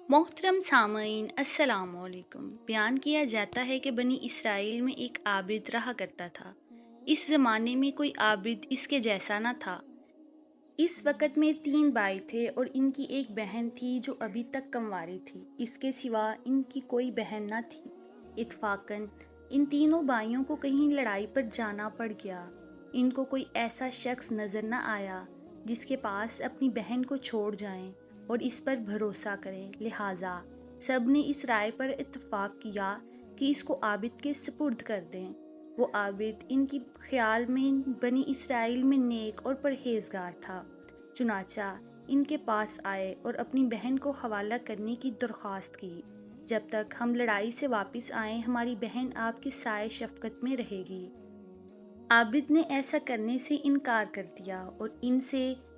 मोहतरम सामईन अस्सलाम वालेकुम। बयान किया जाता है कि बनी इसराइल में एक आबिद रहा करता था। इस ज़माने में कोई आबिद इसके जैसा न था। इस वक़्त में 3 भाई थे और इनकी एक बहन थी जो अभी तक कंवारी थी। इसके सिवा इनकी कोई बहन न थी। इत्फाकन इन तीनों भाइयों को कहीं लड़ाई पर जाना पड़ गया। इनको कोई ऐसा शख्स नज़र न आया जिसके पास अपनी बहन को छोड़ जाएं और इस पर भरोसा करें। लिहाजा सब ने इस राय पर इत्तफाक किया कि इसको आबिद के सुपुर्द कर दें। वो आबिद इनकी ख्याल में बनी इसराइल में नेक और परहेजगार था। चुनाचा इनके पास आए और अपनी बहन को हवाला करने की दरख्वास्त की। जब तक हम लड़ाई से वापस आए हमारी बहन आपके साए शफकत में रहेगी। आबिद ने ऐसा करने से इनकार कर दिया और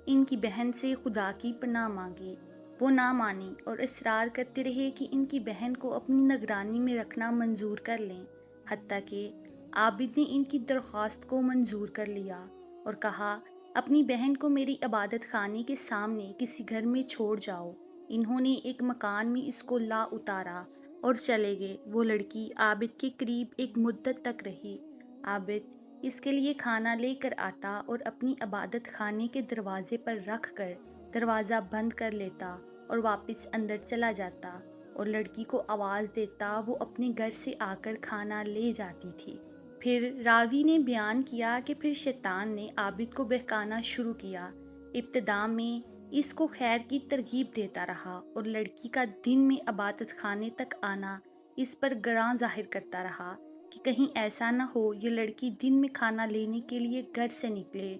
इनकी बहन से खुदा की पनाह मांगी। वो ना मानी और इसरार करते रहे कि इनकी बहन को अपनी निगरानी में रखना मंजूर कर लें। हत्ता कि आबिद ने इनकी दरख्वास्त को मंजूर कर लिया और कहा, अपनी बहन को मेरी इबादत खाने के सामने किसी घर में छोड़ जाओ। इन्होंने एक मकान में इसको ला उतारा और चले गए। वो लड़की आबिद के करीब एक मुद्दत तक रही। आबिद इसके लिए खाना लेकर आता और अपनी इबादत खाने के दरवाजे पर रख कर दरवाज़ा बंद कर लेता और वापस अंदर चला जाता और लड़की को आवाज़ देता। वो अपने घर से आकर खाना ले जाती थी। फिर रावी ने बयान किया कि फिर शैतान ने आबिद को बहकाना शुरू किया। इब्तिदा में इसको खैर की तरगीब देता रहा और लड़की का दिन में इबादत खाने तक आना इस पर गरां जाहिर करता रहा कि कहीं ऐसा न हो ये लड़की दिन में खाना लेने के लिए घर से निकले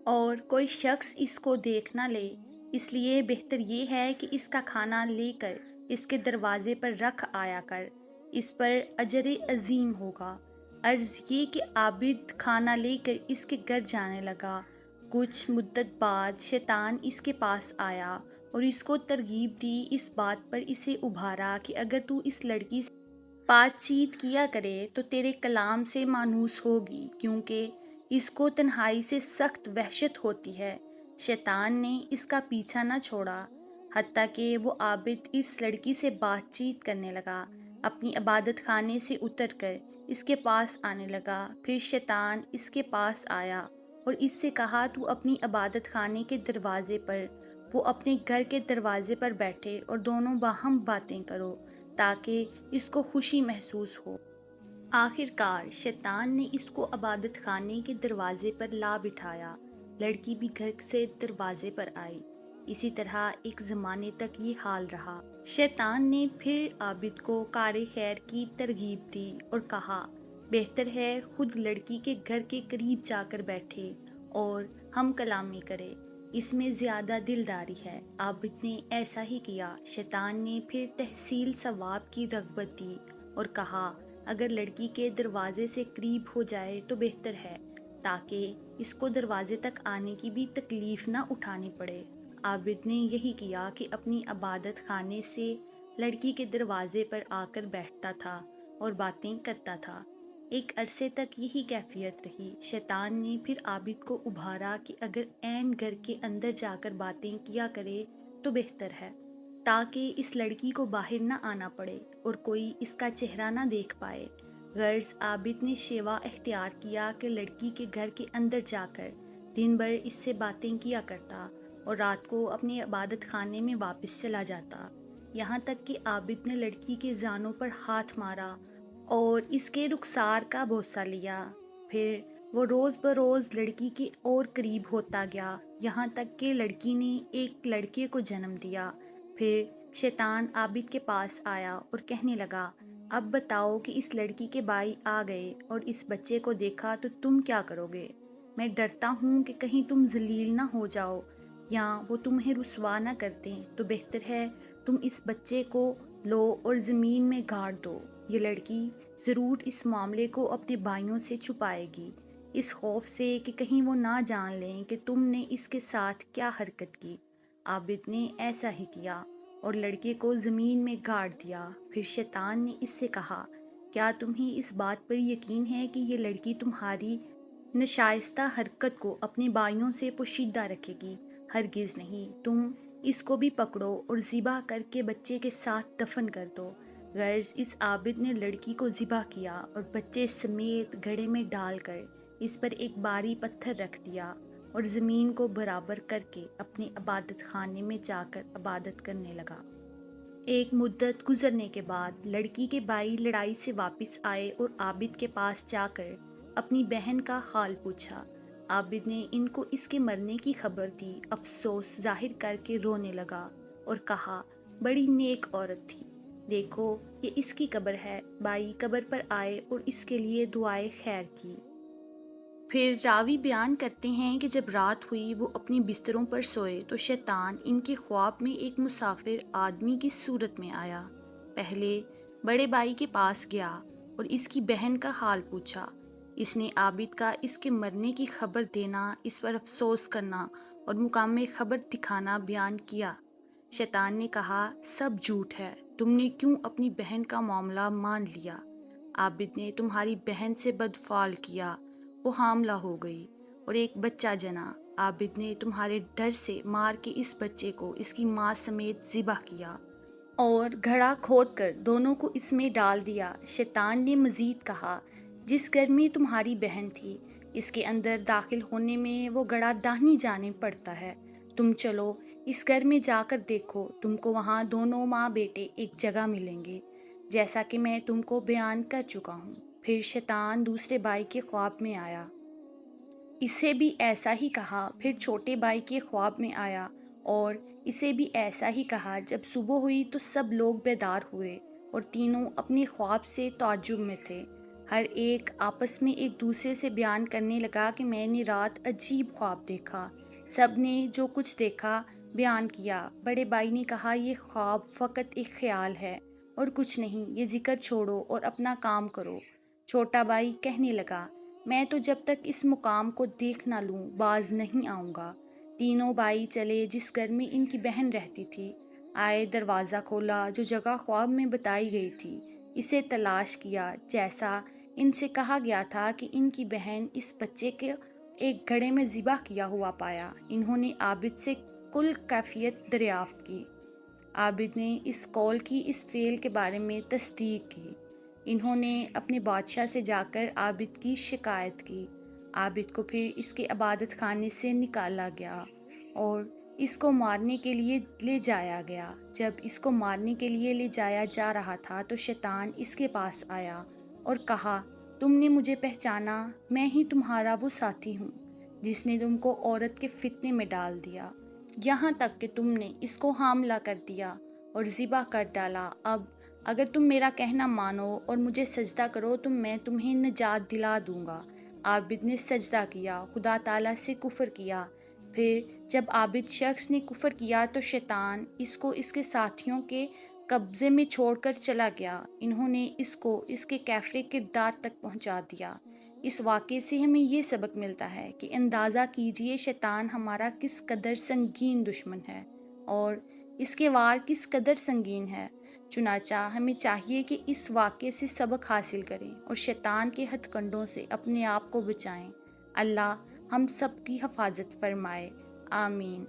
और कोई शख्स इसको देख न ले। इसलिए बेहतर ये है कि इसका खाना लेकर इसके दरवाजे पर रख आया कर, इस पर अजर अजीम होगा। अर्ज़ ये कि आबिद खाना लेकर इसके घर जाने लगा। कुछ मुद्दत बाद शैतान इसके पास आया और इसको तरगीब दी। इस बात पर इसे उभारा कि अगर तू इस लड़की से बातचीत किया करे तो तेरे कलाम से मानूस होगी, क्योंकि इसको तन्हाई से सख्त वहशत होती है। शैतान ने इसका पीछा न छोड़ा हत्ता कि वो आबिद इस लड़की से बातचीत करने लगा। अपनी इबादत खाने से उतर कर इसके पास आने लगा। फिर शैतान इसके पास आया और इससे कहा, तू अपनी इबादत खाने के दरवाजे पर, वो अपने घर के दरवाजे पर बैठे और दोनों बाहम बातें करो ताकि इसको खुशी महसूस हो। आखिरकार शैतान ने इसको इबादत खाने के दरवाजे पर ला बिठाया। लड़की भी घर से दरवाजे पर आई। इसी तरह एक ज़माने तक ये हाल रहा। शैतान ने फिर आबिद को कार खैर की तरगीब दी और कहा, बेहतर है खुद लड़की के घर के करीब जाकर बैठे और हम कलामी करें, इसमें ज़्यादा दिलदारी है। आबिद ने ऐसा ही किया। शैतान ने फिर तहसील सवाब की रग़बत दी और कहा, अगर लड़की के दरवाजे से करीब हो जाए तो बेहतर है, ताकि इसको दरवाजे तक आने की भी तकलीफ़ ना उठानी पड़े। आबिद ने यही किया कि अपनी इबादत खाने से लड़की के दरवाजे पर आकर बैठता था और बातें करता था। एक अरसे तक यही कैफियत रही। शैतान ने फिर आबिद को उभारा कि अगर ऐन घर के अंदर जाकर बातें किया करे तो बेहतर है, ताकि इस लड़की को बाहर ना आना पड़े और कोई इसका चेहरा ना देख पाए। गर्ज आबिद ने शेवा इख्तियार किया कि लड़की के घर के अंदर जाकर दिन भर इससे बातें किया करता और रात को अपने इबादत खाने में वापस चला जाता। यहाँ तक कि आबिद ने लड़की के जानों पर हाथ मारा और इसके रुखसार का भरोसा लिया। फिर वो रोज़ बरोज़ लड़की के और करीब होता गया, यहाँ तक कि लड़की ने एक लड़के को जन्म दिया। फिर शैतान आबिद के पास आया और कहने लगा, अब बताओ कि इस लड़की के भाई आ गए और इस बच्चे को देखा तो तुम क्या करोगे? मैं डरता हूँ कि कहीं तुम जलील ना हो जाओ या वो तुम्हें रुसवा ना कर दें, तो बेहतर है तुम इस बच्चे को लो और ज़मीन में गाड़ दो। ये लड़की ज़रूर इस मामले को अपने भाइयों से छुपाएगी, इस खौफ से कि कहीं वो ना जान लें कि तुमने इसके साथ क्या हरकत की। आबिद ने ऐसा ही किया और लड़के को ज़मीन में गाड़ दिया। फिर शैतान ने इससे कहा, क्या तुम्हें इस बात पर यकीन है कि ये लड़की तुम्हारी नशाइस्ता हरकत को अपने भाइयों से पोशीदा रखेगी? हरगिज़ नहीं। तुम اس کو بھی پکڑو اور ذبح کر کے بچے کے ساتھ دفن کر دو۔ غرض اس عابد نے لڑکی کو ذبح کیا اور بچے سمیت گھڑے میں ڈال کر اس پر ایک بھاری پتھر رکھ دیا اور زمین کو برابر کر کے اپنے عبادت خانے میں جا کر عبادت کرنے لگا۔ ایک مدت گزرنے کے بعد لڑکی کے بھائی لڑائی سے واپس آئے اور عابد کے پاس جا کر اپنی بہن کا حال پوچھا۔ عابد نے ان کو اس کے مرنے کی خبر دی، افسوس ظاہر کر کے رونے لگا اور کہا، بڑی نیک عورت تھی، دیکھو یہ اس کی قبر ہے۔ بھائی قبر پر آئے اور اس کے لیے دعائے خیر کی۔ پھر راوی بیان کرتے ہیں کہ جب رات ہوئی وہ اپنی بستروں پر سوئے تو شیطان ان کے خواب میں ایک مسافر آدمی کی صورت میں آیا۔ پہلے بڑے بھائی کے پاس گیا اور اس کی بہن کا حال پوچھا۔ اس نے عابد کا اس کے مرنے کی خبر دینا، اس پر افسوس کرنا اور مقام خبر دکھانا بیان کیا۔ شیطان نے کہا، سب جھوٹ ہے، تم نے کیوں اپنی بہن کا معاملہ مان لیا؟ عابد نے تمہاری بہن سے بدفعل کیا، وہ حاملہ ہو گئی اور ایک بچہ جنا۔ عابد نے تمہارے ڈر سے مار کے اس بچے کو اس کی ماں سمیت ذبح کیا اور گھڑا کھود کر دونوں کو اس میں ڈال دیا۔ شیطان نے مزید کہا، جس گھر میں تمہاری بہن تھی اس کے اندر داخل ہونے میں وہ گھڑا داہنی جانب پڑتا ہے، تم چلو اس گھر میں جا کر دیکھو، تم کو وہاں دونوں ماں بیٹے ایک جگہ ملیں گے، جیسا کہ میں تم کو بیان کر چکا ہوں۔ پھر شیطان دوسرے بھائی کے خواب میں آیا، اسے بھی ایسا ہی کہا۔ پھر چھوٹے بھائی کے خواب میں آیا اور اسے بھی ایسا ہی کہا۔ جب صبح ہوئی تو سب لوگ بیدار ہوئے اور تینوں اپنے خواب سے تعجب میں تھے۔ ہر ایک آپس میں ایک دوسرے سے بیان کرنے لگا کہ میں نے رات عجیب خواب دیکھا۔ سب نے جو کچھ دیکھا بیان کیا۔ بڑے بھائی نے کہا، یہ خواب فقط ایک خیال ہے اور کچھ نہیں، یہ ذکر چھوڑو اور اپنا کام کرو۔ چھوٹا بھائی کہنے لگا، میں تو جب تک اس مقام کو دیکھ نہ لوں باز نہیں آؤں گا۔ تینوں بھائی چلے جس گھر میں ان کی بہن رہتی تھی، آئے، دروازہ کھولا، جو جگہ خواب میں بتائی گئی تھی اسے تلاش کیا، جیسا ان سے کہا گیا تھا کہ ان کی بہن اس بچے کے ایک گھڑے میں ذبح کیا ہوا پایا۔ انہوں نے عابد سے کل کیفیت دریافت کی۔ عابد نے اس قول کی، اس فعل کے بارے میں تصدیق کی۔ انہوں نے اپنے بادشاہ سے جا کر عابد کی شکایت کی۔ عابد کو پھر اس کے عبادت خانے سے نکالا گیا اور اس کو مارنے کے لیے لے جایا گیا۔ جب اس کو مارنے کے لیے لے جایا جا رہا تھا تو شیطان اس کے پاس آیا اور کہا، تم نے مجھے پہچانا، میں ہی تمہارا وہ ساتھی ہوں جس نے تم کو عورت کے فتنے میں ڈال دیا، یہاں تک کہ تم نے اس کو حاملہ کر دیا اور ذبح کر ڈالا۔ اب اگر تم میرا کہنا مانو اور مجھے سجدہ کرو تو میں تمہیں نجات دلا دوں گا۔ عابد نے سجدہ کیا، خدا تعالیٰ سے کفر کیا۔ پھر جب عابد شخص نے کفر کیا تو شیطان اس کو اس کے ساتھیوں کے قبضے میں چھوڑ کر چلا گیا۔ انہوں نے اس کو اس کے کافر کردار تک پہنچا دیا۔ اس واقعے سے ہمیں یہ سبق ملتا ہے کہ اندازہ کیجئے شیطان ہمارا کس قدر سنگین دشمن ہے اور اس کے وار کس قدر سنگین ہے۔ چنانچہ ہمیں چاہیے کہ اس واقعے سے سبق حاصل کریں اور شیطان کے ہتھ کنڈوں سے اپنے آپ کو بچائیں۔ اللہ ہم سب کی حفاظت فرمائے، آمین۔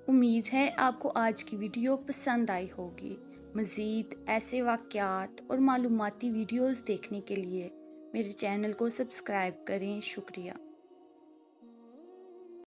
امید ہے آپ کو آج کی ویڈیو پسند آئی ہوگی۔ مزید ایسے واقعات اور معلوماتی ویڈیوز دیکھنے کے لیے میرے چینل کو سبسکرائب کریں۔ شکریہ۔